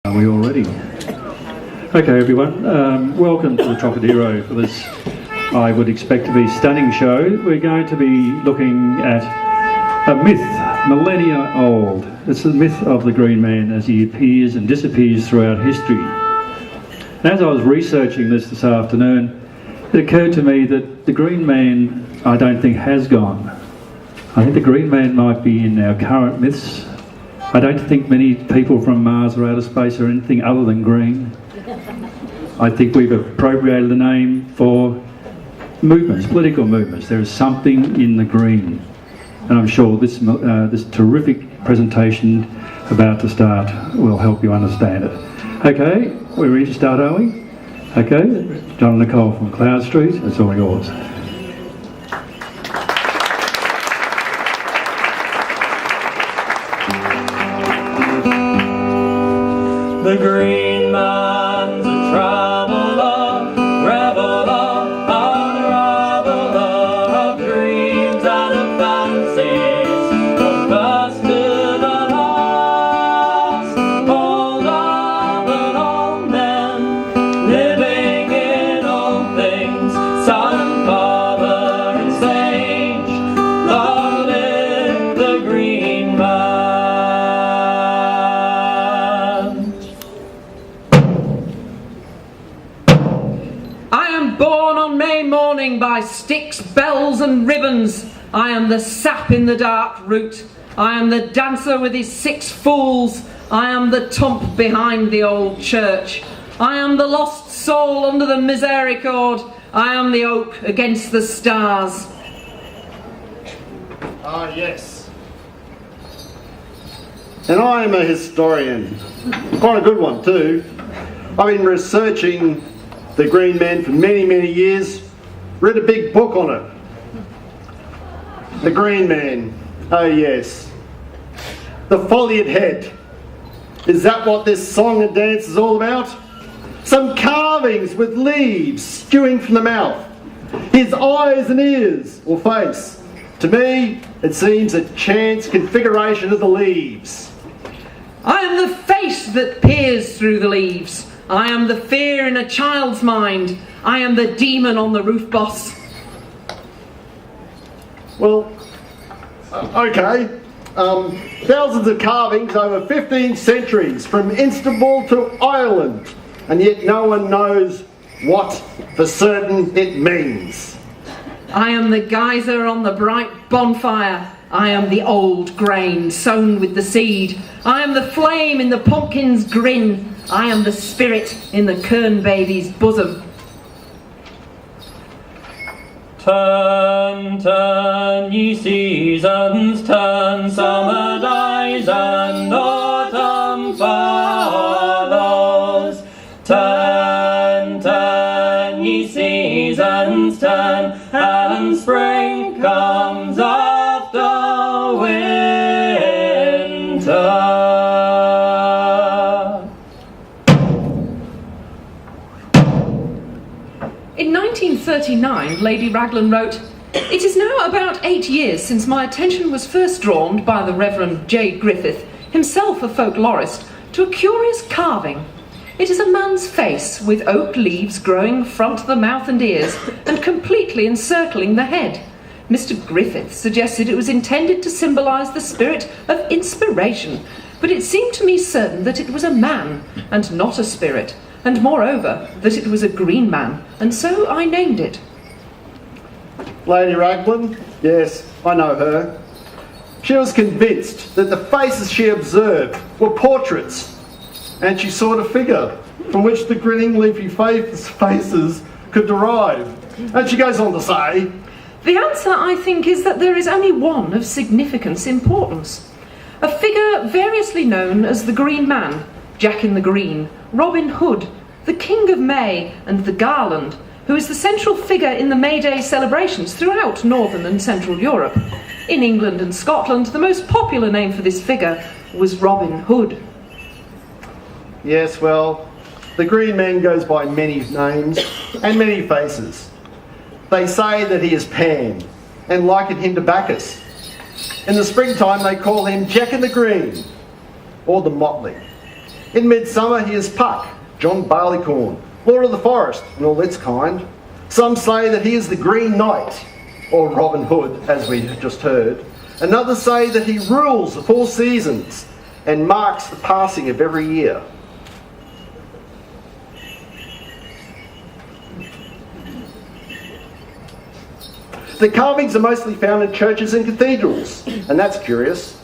Are we all ready? Okay, everyone. Welcome to the Trocadero for this, I would expect to be stunning show. We're going to be looking at a myth, millennia old. It's the myth of the Green Man as he appears and disappears throughout history. As I was researching this afternoon, it occurred to me that the Green Man, I don't think, has gone. I think the Green Man might be in our current myths. I don't think many people from Mars or outer space are anything other than green. I think we've appropriated the name for movements, political movements. There is something in the green. And I'm sure this terrific presentation about to start will help you understand it. Okay, we're ready to start, are we? Okay, John and Nicole from Cloudstreet, it's all yours. The green man's a traveller, reveller, unraveller of dreams and of fancies, from first to the last, older than all men, living in all things, son and father and sage, long live the green man. Morning by sticks, bells and ribbons. I am the sap in the dark root. I am the dancer with his 6 fools. I am the tomp behind the old church. I am the lost soul under the misericord. I am the oak against the stars. Ah, yes. And I am a historian. Quite a good one too. I've been researching the Green Man for many, many years. Read a big book on it. The Green Man. Oh yes. The foliate head. Is that what this song and dance is all about? Some carvings with leaves stewing from the mouth. His eyes and ears, or face. To me, it seems a chance configuration of the leaves. I am the face that peers through the leaves. I am the fear in a child's mind. I am the demon on the roof boss. Well, okay. Thousands of carvings over 15 centuries from Istanbul to Ireland, and yet no one knows what for certain it means. I am the geyser on the bright bonfire. I am the old grain sown with the seed. I am the flame in the pumpkin's grin. I am the spirit in the kern baby's bosom. Turn, turn, ye seasons, turn, summer dies and autumn follows. Turn, turn, ye seasons, turn, and spring comes after winter. In 1939, Lady Raglan wrote, "It is now about 8 years since my attention was first drawn by the Reverend J. Griffith, himself a folklorist, to a curious carving. It is a man's face with oak leaves growing front the mouth and ears and completely encircling the head. Mr. Griffith suggested it was intended to symbolise the spirit of inspiration, but it seemed to me certain that it was a man and not a spirit, and moreover, that it was a green man, and so I named it." Lady Raglan? Yes, I know her. She was convinced that the faces she observed were portraits, and she saw a figure from which the grinning leafy faces could derive. And she goes on to say, The answer, I think, is that there is only one of significant importance. A figure variously known as the Green Man, Jack in the Green, Robin Hood, the King of May, and the Garland, who is the central figure in the May Day celebrations throughout Northern and Central Europe. In England and Scotland, the most popular name for this figure was Robin Hood. yes, well, the Green Man goes by many names and many faces. They say that he is Pan and liken him to Bacchus. In the springtime they call him Jack in the Green, or the Motley. In midsummer he is Puck, John Barleycorn, Lord of the Forest and all its kind. Some say that he is the Green Knight, or Robin Hood, as we just heard. And others say that he rules the 4 seasons and marks the passing of every year. The carvings are mostly found in churches and cathedrals, and that's curious.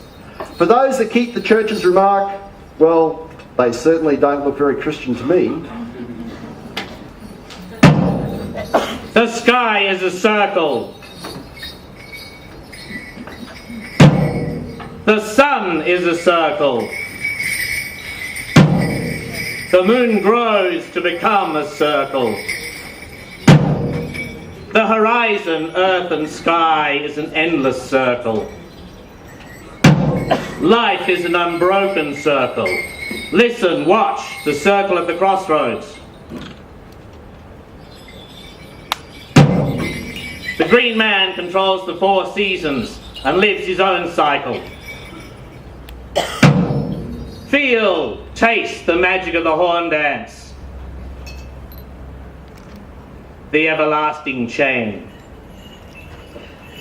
For those that keep the churches remark, well, they certainly don't look very Christian to me. The sky is a circle. The sun is a circle. The moon grows to become a circle. The horizon, earth and sky is an endless circle. Life is an unbroken circle. Listen, watch, the circle at the crossroads. The green man controls the 4 seasons and lives his own cycle. Feel, taste the magic of the horn dance. The everlasting chain.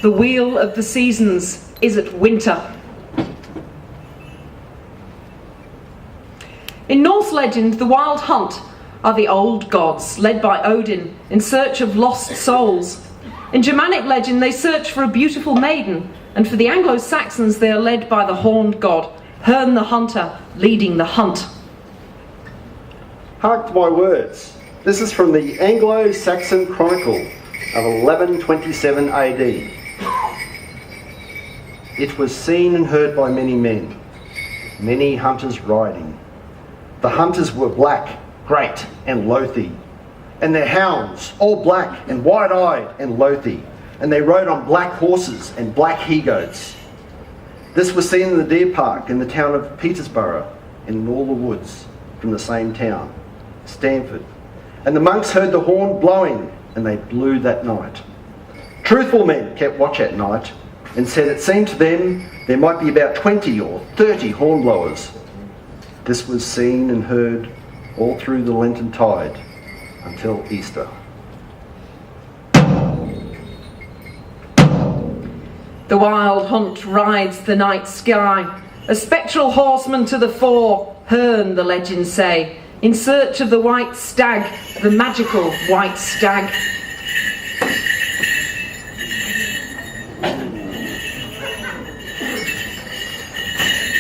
The wheel of the seasons is at winter. In Norse legend, the wild hunt are the old gods, led by Odin, in search of lost souls. In Germanic legend, they search for a beautiful maiden, and for the Anglo-Saxons, they are led by the horned god, Herne the hunter, leading the hunt. Hark to my words. This is from the Anglo-Saxon Chronicle of 1127 AD. It was seen and heard by many men, many hunters riding. The hunters were black, great and loathly, and their hounds all black and wide-eyed and loathly, and they rode on black horses and black he-goats. This was seen in the deer park in the town of Peterborough, and in all the woods from the same town, Stamford. And the monks heard the horn blowing, and they blew that night. Truthful men kept watch at night, and said it seemed to them there might be about 20 or 30 horn blowers. This was seen and heard all through the Lenten tide until Easter. The wild hunt rides the night sky, a spectral horseman to the fore, Herne, the legends say, in search of the white stag, the magical white stag.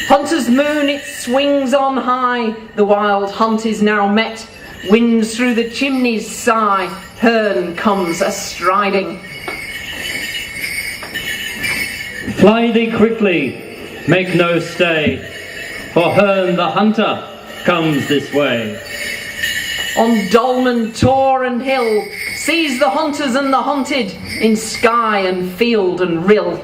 Hunter's moon, it swings on high, the wild hunt is now met, winds through the chimneys sigh, Herne comes a-striding. Fly thee quickly, make no stay, for Herne the hunter comes this way. On dolmen, tor and hill, sees the hunters and the hunted, in sky and field and rill.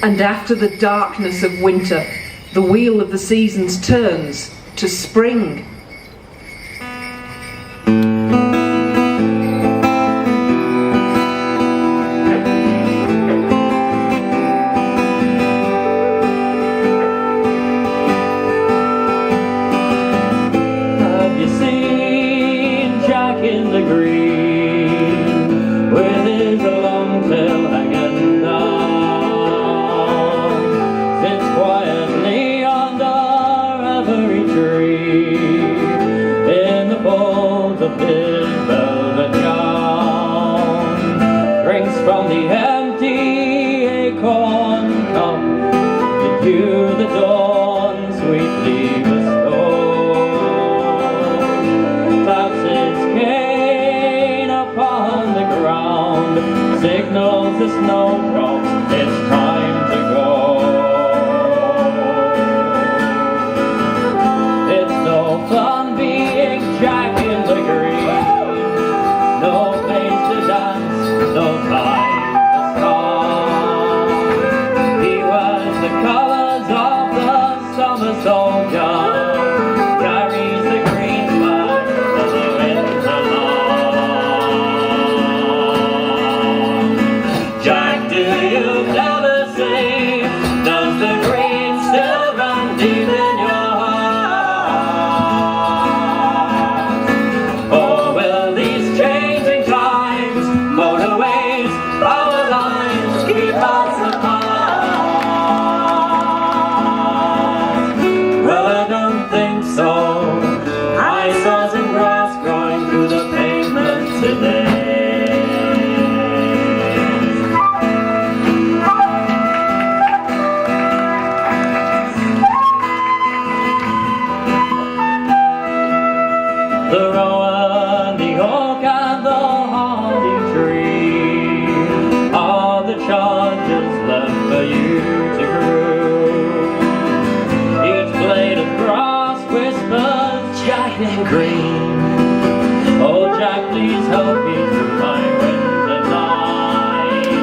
And after the darkness of winter, the wheel of the seasons turns to spring. Have you seen Jack in the Green with his long tail hanging down? Sits quietly under every tree in the folds of his velvet gown. Drinks from the empty acorn cup that you the dawn sweetly bestows. Taps his cane upon the ground, signals the snowdrops it's time to go. It's no fun being Jack in the Green, no place to dance, no time to start. He wears the colours of the summer soldier, carries the green flag of the winter long. Jack, do you never see, does the green still run deep in your heart? Or will these changing times, motorways, power lines keep us apart? Well, I don't think so. I saw some grass growing through the pavement today. The rowan, the oak, and the holly tree are the charges left for you to groom. Each blade of grass whispers Jack in green. Oh Jack, please help me through my winter night.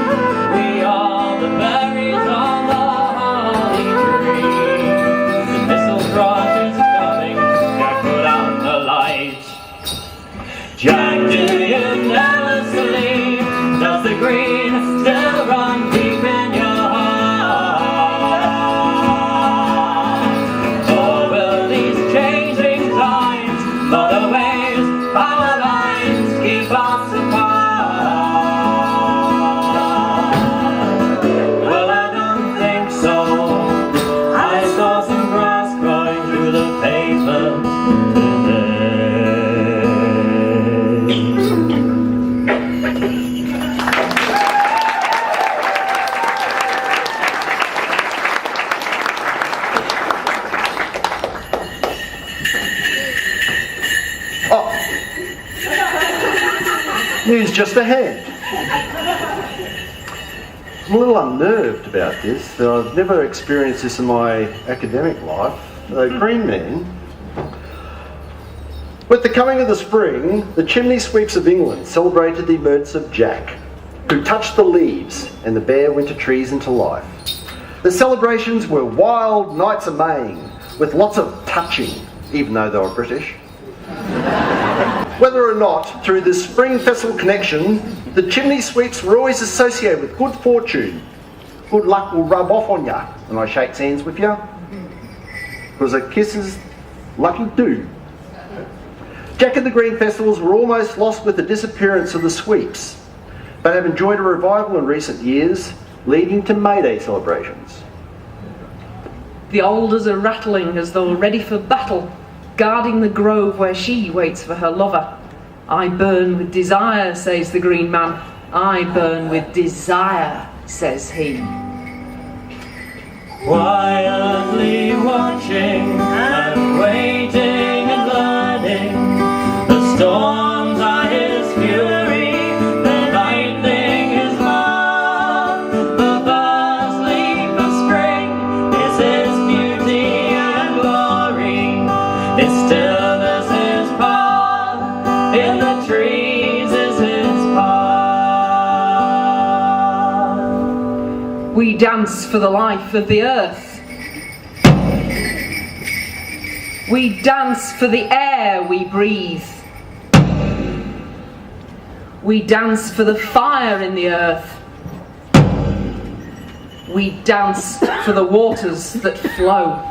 We are the berries on the holly tree. The thistle branch is coming, Jack, put out the light. Jack, do you never sleep? Does the green still run deep in your heart? Or will these changing times, motorways, power lines keep us apart? Well, I don't think so. I saw some grass growing through the pavement today. Oh, news just ahead. I'm a little unnerved about this. I've never experienced this in my academic life. The Green Men. With the coming of the spring, the chimney sweeps of England celebrated the emergence of Jack, who touched the leaves and the bare winter trees into life. The celebrations were wild nights of Maying, with lots of touching, even though they were British. Whether or not, through this spring festival connection, the chimney sweeps were always associated with good fortune. Good luck will rub off on ya when I shake hands with ya, because a kiss is lucky too. Jack and the Green festivals were almost lost with the disappearance of the sweeps, but have enjoyed a revival in recent years, leading to May Day celebrations. The alders are rattling as though ready for battle, guarding the grove where she waits for her lover. I burn with desire, says the Green Man. I burn with desire, says he. Quietly watching and waiting and learning, the storms are his fury, the lightning his love, the first leaf of spring is his beauty and glory, his stillness his power, in the trees is his We dance for the life of the earth. We dance for the air we breathe. We dance for the fire in the earth. We dance for the waters that flow.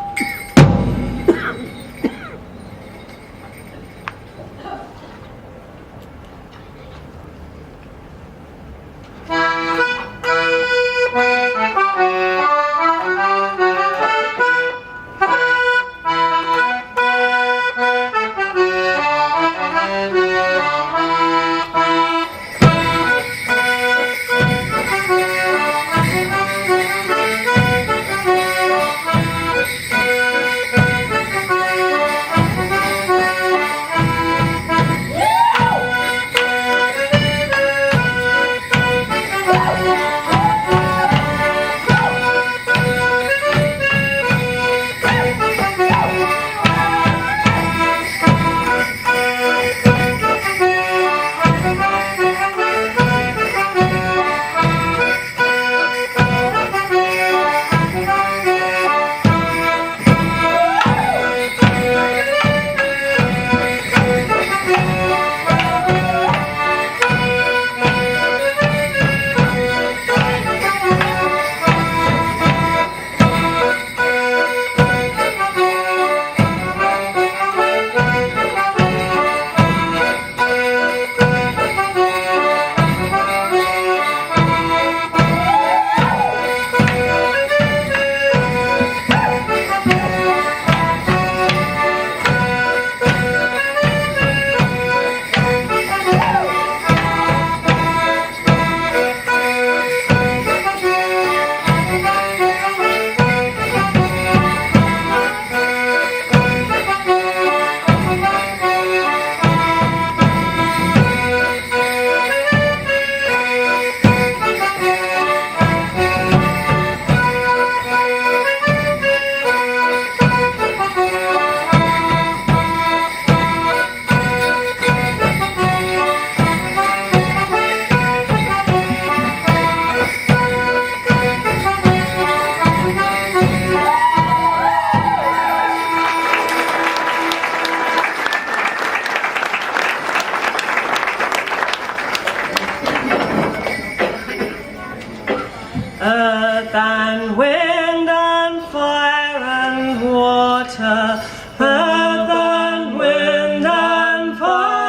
Earth and wind and fire and water, earth and wind and fire.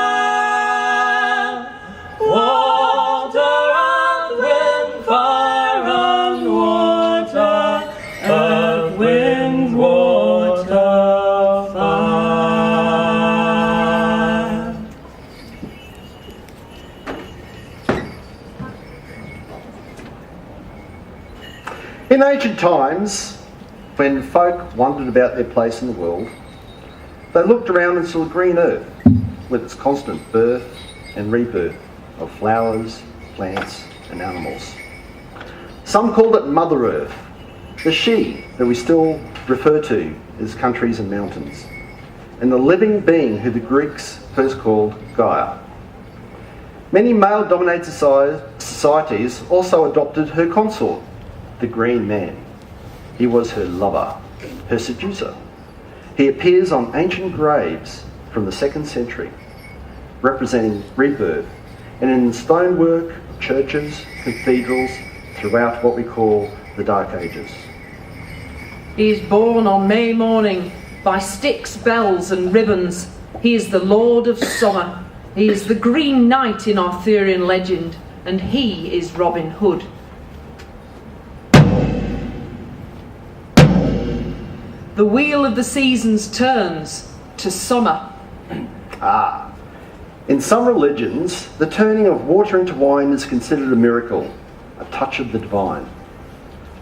Water and wind, fire and water, earth, wind, water, fire. In ancient times, when folk wondered about their place in the world, they looked around and saw green earth with its constant birth and rebirth of flowers, plants and animals. Some called it Mother Earth, the she that we still refer to as countries and mountains, and the living being who the Greeks first called Gaia. Many male-dominated societies also adopted her consort, the Green Man. He was her lover, her seducer. He appears on ancient graves from the 2nd century, representing rebirth, and in the stonework of churches, cathedrals, throughout what we call the Dark Ages. He is born on May morning by sticks, bells and ribbons. He is the Lord of Summer. He is the Green Knight in Arthurian legend, and he is Robin Hood. The wheel of the seasons turns to summer. In some religions, the turning of water into wine is considered a miracle, a touch of the divine.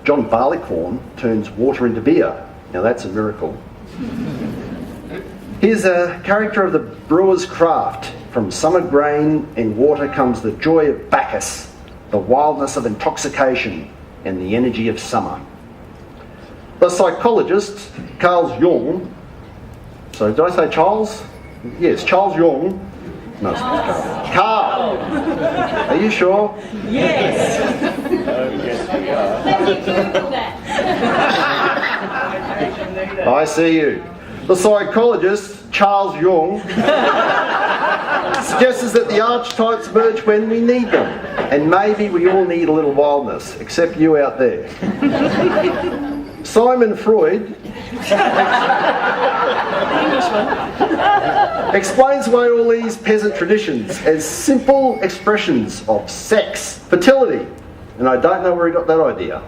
John Barleycorn turns water into beer. Now that's a miracle. Here's a character of the brewer's craft. From summer grain and water comes the joy of Bacchus, the wildness of intoxication, and the energy of summer. The psychologist Carl Jung, so did I say Charles? Yes, Charles Jung. No, it's Carl. Carl! Are you sure? Yes. I see you. The psychologist, Charles Jung, suggests that the archetypes emerge when we need them. And maybe we all need a little wildness, except you out there. Simon Freud explains away all these peasant traditions as simple expressions of sex, fertility, and I don't know where he got that idea.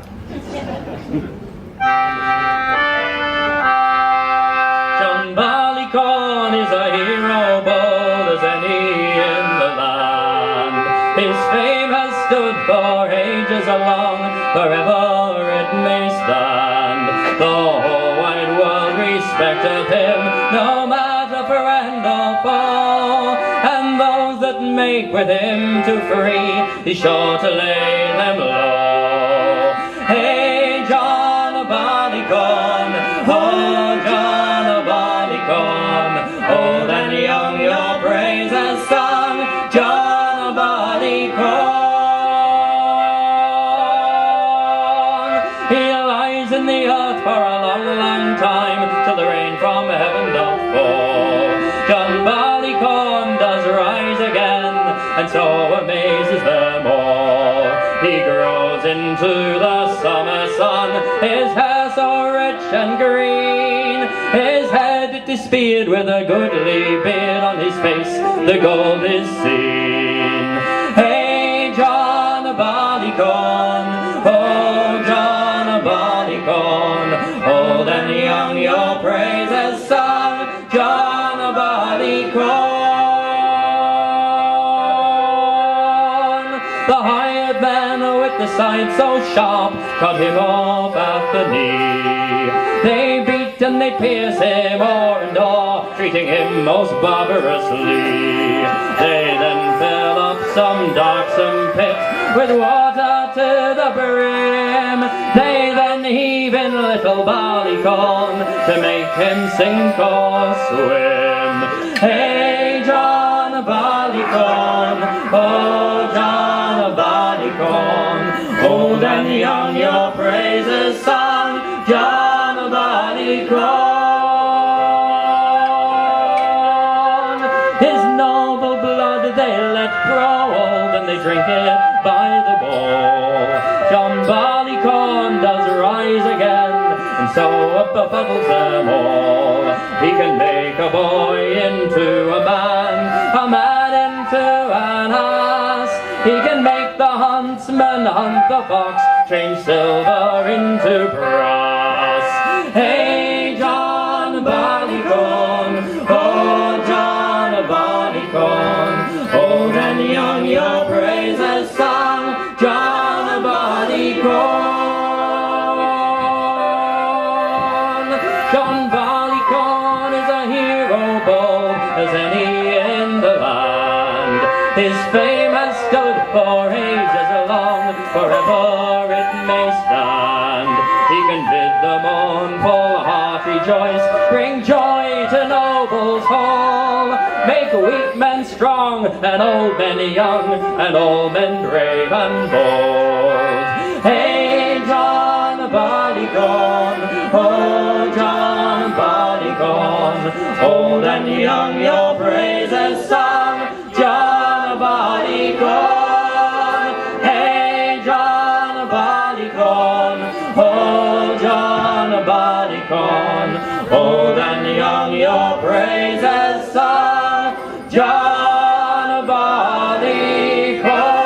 John Barleycorn is a hero bold as any in the land. His fame has stood for ages along, forever it may stand. The whole wide world respecteth him, no matter friend or foe, and those that make with him too free, he's sure to lay them low. Hey, John Barleycorn, oh, John Barleycorn, old and young your praise has sung, John Barleycorn. He lies in the earth for a long, long time, till the rain from heaven doth fall. John Barleycorn does rise again, and so amazes them all. He grows into the summer sun, his hair so rich and green, his head it is speared with a goodly beard, on his face the gold is seen. Hey, John Barleycorn, oh, John Barleycorn, old and young your praise has sung, John Barleycorn. The hired man with the scythe so sharp cut him off at the knee. They beat and they pierce him o'er and o'er, treating him most barbarously. They then fill up some darksome pit with water to the brim. They then heave in little Barleycorn to make him sink or swim. Hey, John Barleycorn, oh, John Barleycorn, old and young your praises sung, John Barleycorn. His noble blood they let grow old, and they drink it by the bowl. John Barleycorn does rise again, and so bubbles them all. He can make a boy into a man into an ass. He can make the huntsman hunt the fox, change silver into brass. Hey, John Barleycorn, oh, John Barleycorn, old and young your praises sung, John Barleycorn. John Barleycorn is a hero bold as any in the land. His fame has stood for ages along, forever it may stand. He can bid the mournful heart rejoice, bring joy to nobles hall, make weak men strong, and old men young, and all men brave and bold. Hey, John Barleycorn, oh, John Barleycorn, old and young your praises sung, John Barleycorn. Hey, John Barleycorn, oh, John Barleycorn, old and young your praises sung, John Barleycorn.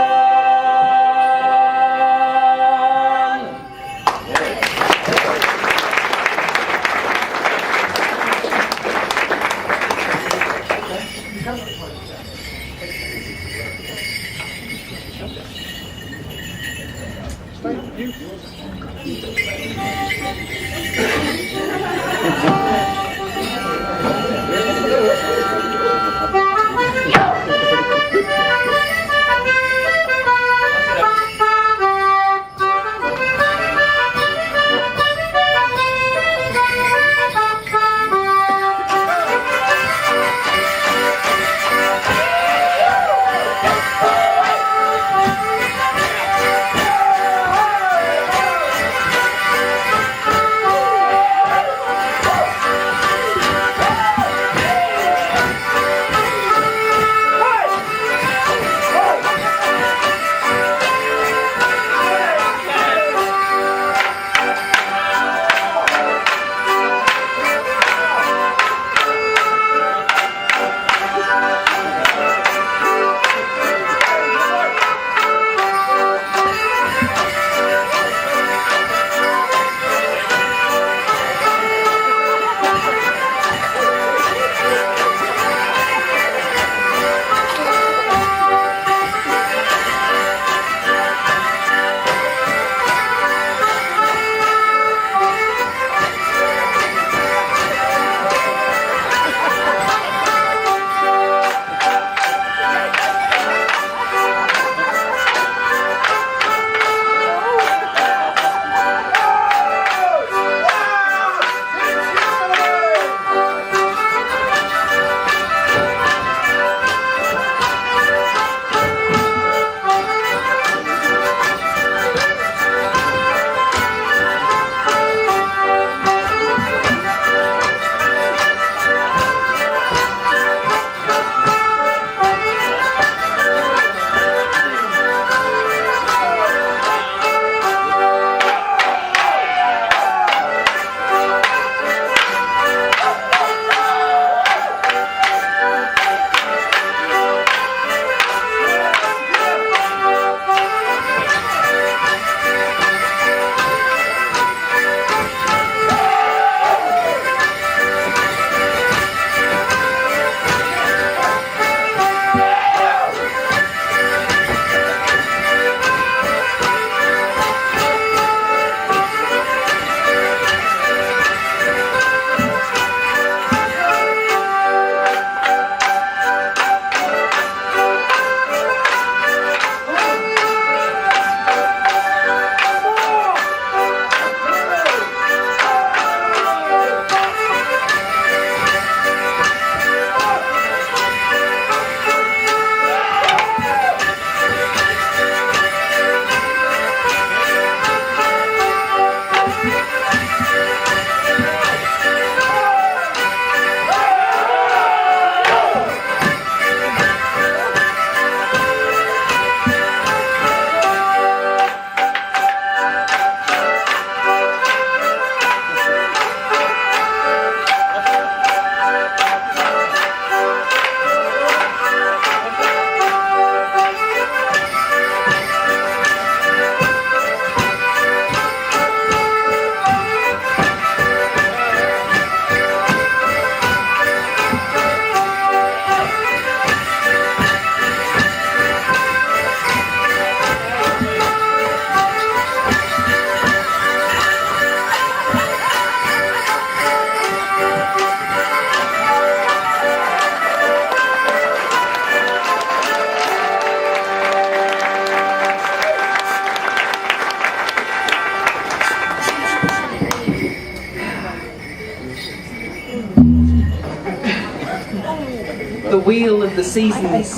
wheel of the seasons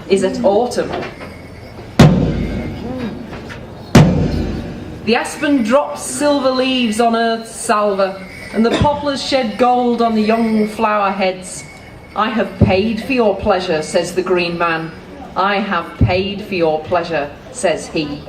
is at autumn. The aspen drops silver leaves on earth's salver, and the poplars shed gold on the young flower heads. I have paid for your pleasure, says the green man. I have paid for your pleasure, says he.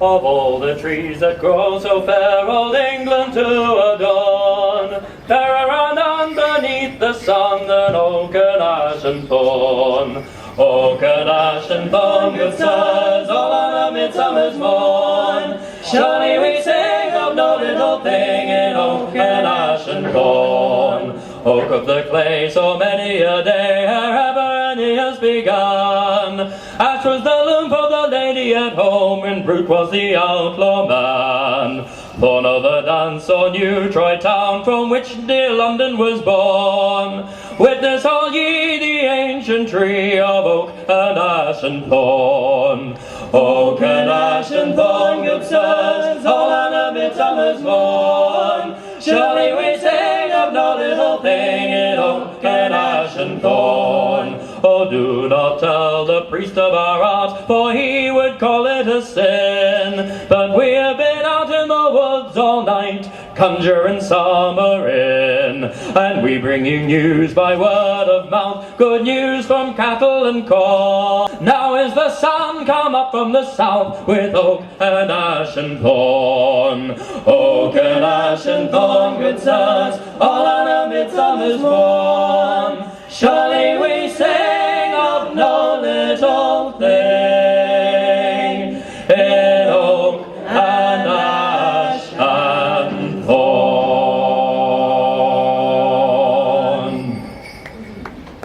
Of all the trees that grow so fair, old England to adorn, fairer and underneath the sun than oak and ash and thorn. Oak and ash and thorn, good sirs, all on a midsummer's morn. Surely we sing of no little thing in oak and ash and thorn. Oak of the clay, so many a day ere ever any has begun. Ash was the loom for the lady at home, and brute was the outlaw man. Thorn of the dance, so new Troy town, from which dear London was born. Witness all ye the ancient tree of oak and ash and thorn. Oak and ash and thorn, good sirs, all on a midsummer's morn. Surely we sing of no little thing in oak and ash and thorn. Oh, do not tell the priest of our art, for he would call it a sin. But we have been out in the woods all night, conjuring summer in. And we bring you news by word of mouth, good news from cattle and corn. Now is the sun come up from the south, with oak and ash and thorn. Oak and ash and thorn, good sirs, all on a midsummer's morn. Surely we sing of no little thing in oak and ash and thorn.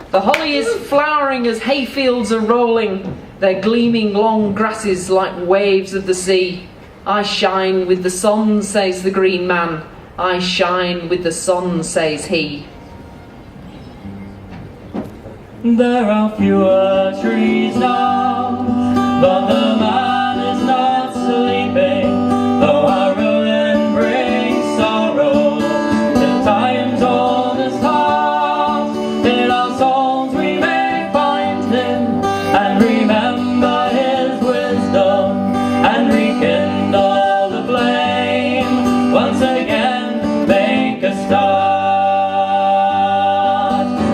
The holly is flowering as hayfields are rolling, their gleaming long grasses like waves of the sea. I shine with the sun, says the green man. I shine with the sun, says he. There are fewer trees now, but the man is not sleeping, though our ruin brings sorrow to time's oldest heart. In our souls we may find him, and remember his wisdom, and rekindle the flame, once again make a start.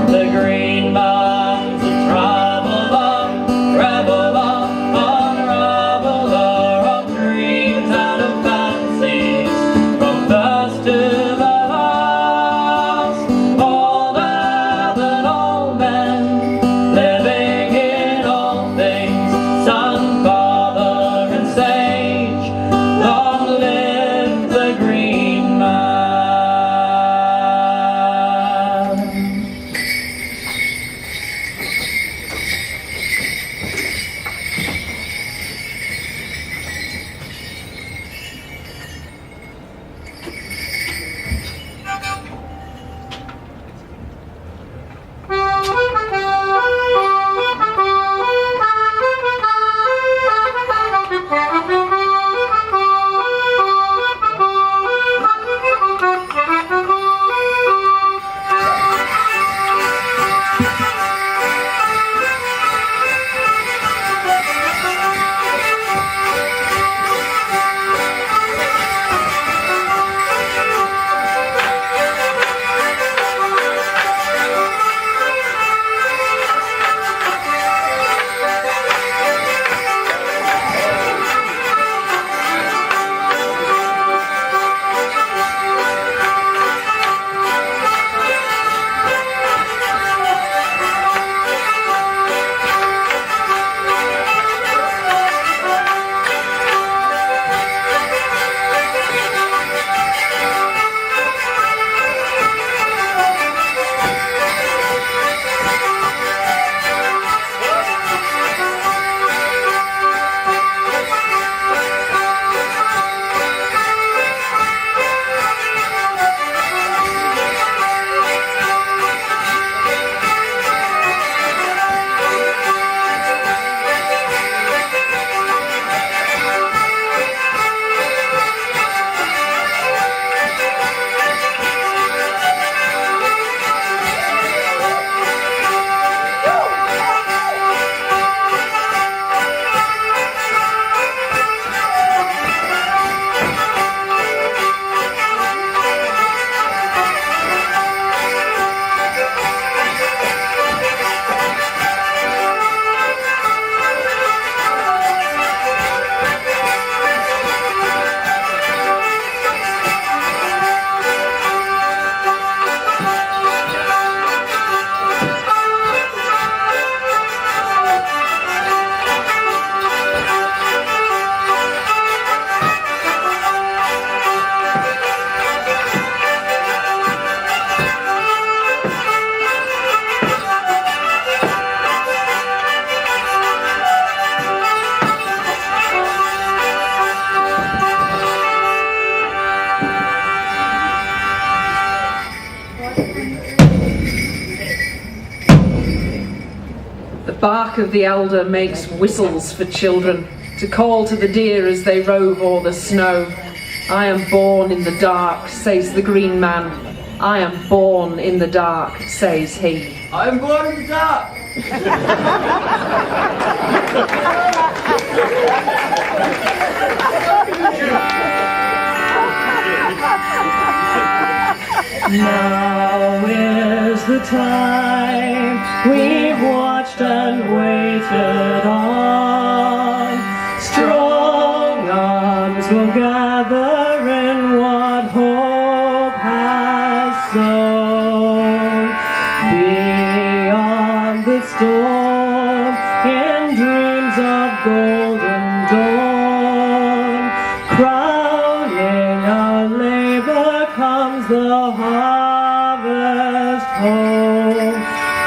The green man travel on bark of the elder makes whistles for children to call to the deer as they rove o'er the snow. I am born in the dark, says the green man. I am born in the dark, says he. I am born in the dark. Now is the time we've watched and waited on. Strong arms will gather in what hope has sown. Beyond the storm, in dreams of golden dawn, crowning our labor comes the harvest home.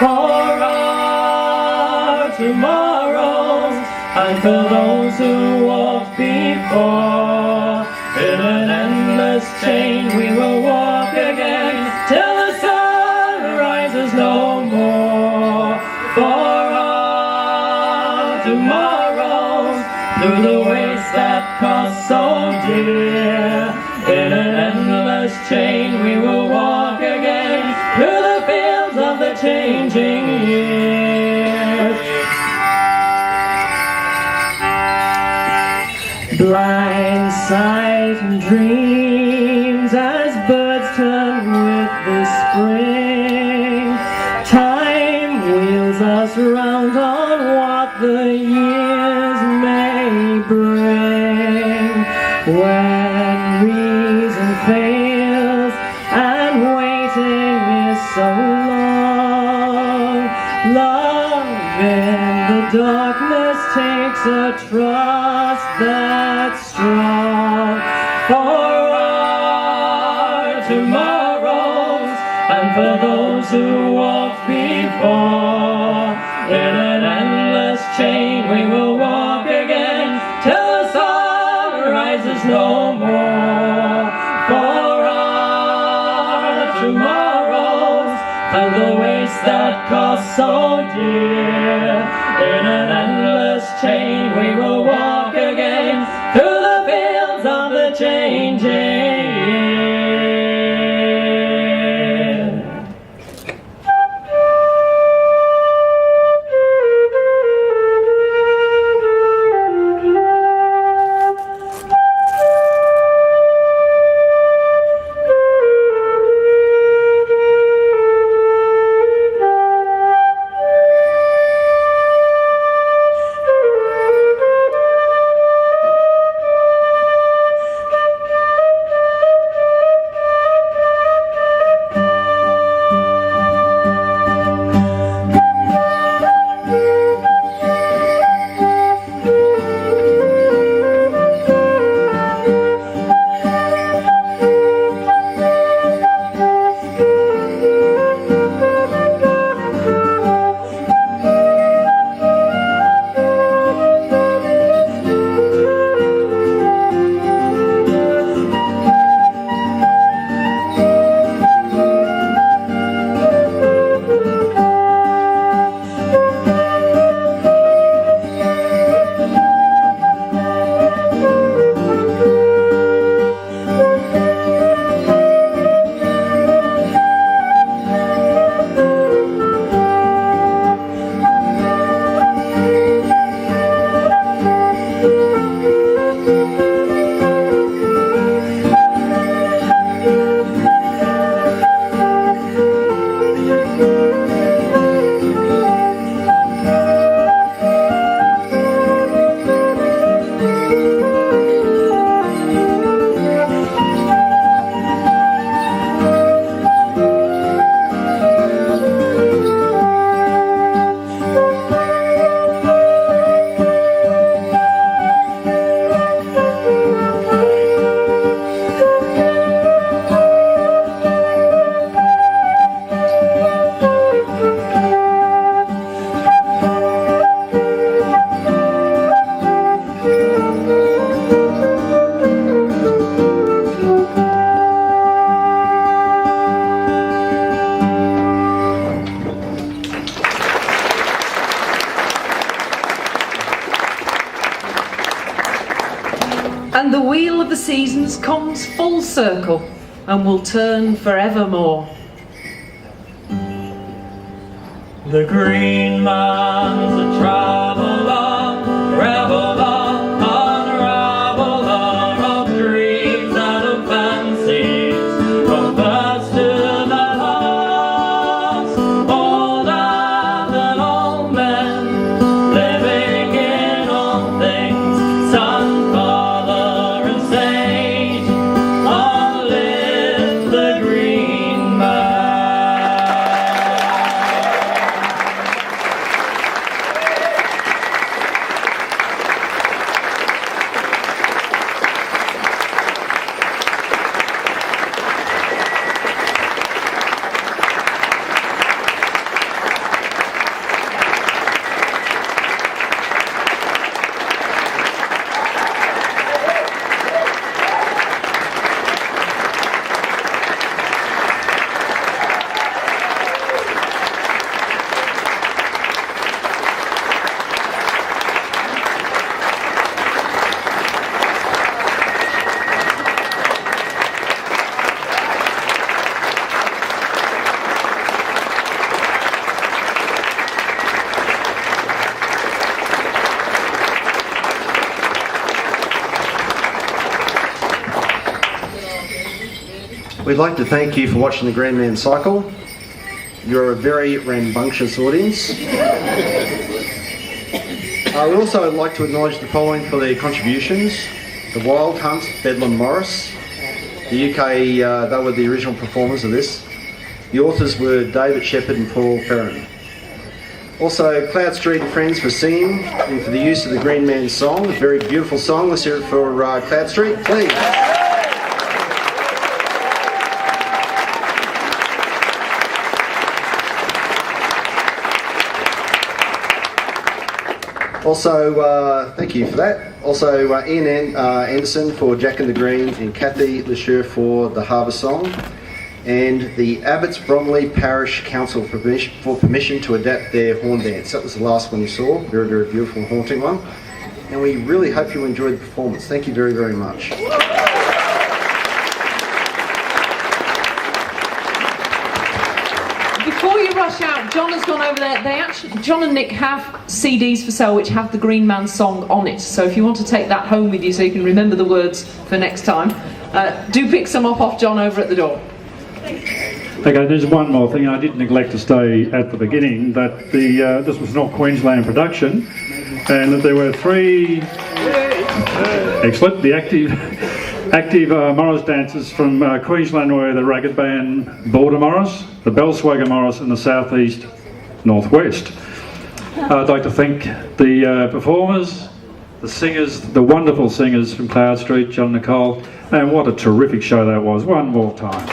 For our tomorrows, and for those who walked before, in an endless chain we will walk again, till the sun rises no more. For our tomorrows, through the ways that cost so dear, in an endless chain we will walk again, through the fields of the changing years. Blind sight and dreams as birds turn with the spring. Time wheels us round on what the years may bring. When reason fails and waiting is so long, love in the darkness takes a trust that's strong. For our tomorrows, and for those who walked before, in an endless chain we will walk again, till the sun rises no more. For our tomorrows, and the waste that cost so dear, in an endless chain we will walk again, through the fields of the changing year. And the wheel of the seasons comes full circle and will turn forevermore. The green man's a traveller, unraveller of dreams and of fancies, from first to the last, older than all men, living in all things, son, father and saint, long live the green man. We'd like to thank you for watching the Green Man Cycle. You're a very rambunctious audience. I would also like to acknowledge the following for their contributions. The Wild Hunt, Bedlam Morris. The UK, they were the original performers of this. The authors were David Shepherd and Paul Ferron. Also, Cloudstreet and friends for singing and for the use of the Green Man song. A very beautiful song. Let's hear it for Cloudstreet, please. Also, thank you for that. Also, Ian Anderson for Jack and the Green and Kathy Leshure for the Harbour Song. And the Abbots Bromley Parish Council for permission to adapt their horn dance. That was the last one you saw. Very, very beautiful and haunting one. And we really hope you enjoyed the performance. Thank you very, very much. Before you rush out, John has gone over there. John and Nick have CDs for sale which have the Green Man song on it. So if you want to take that home with you so you can remember the words for next time, do pick some up off John over at the door. Okay, there's one more thing. I did neglect to say at the beginning that this was not Queensland production, and that there were three excellent, the active Morris dancers from Queensland were the ragged band Border Morris, the Bellswagger Morris and the Southeast Northwest. I'd like to thank the performers, the singers, the wonderful singers from Cloudstreet, John and Nicole, and what a terrific show that was. One more time.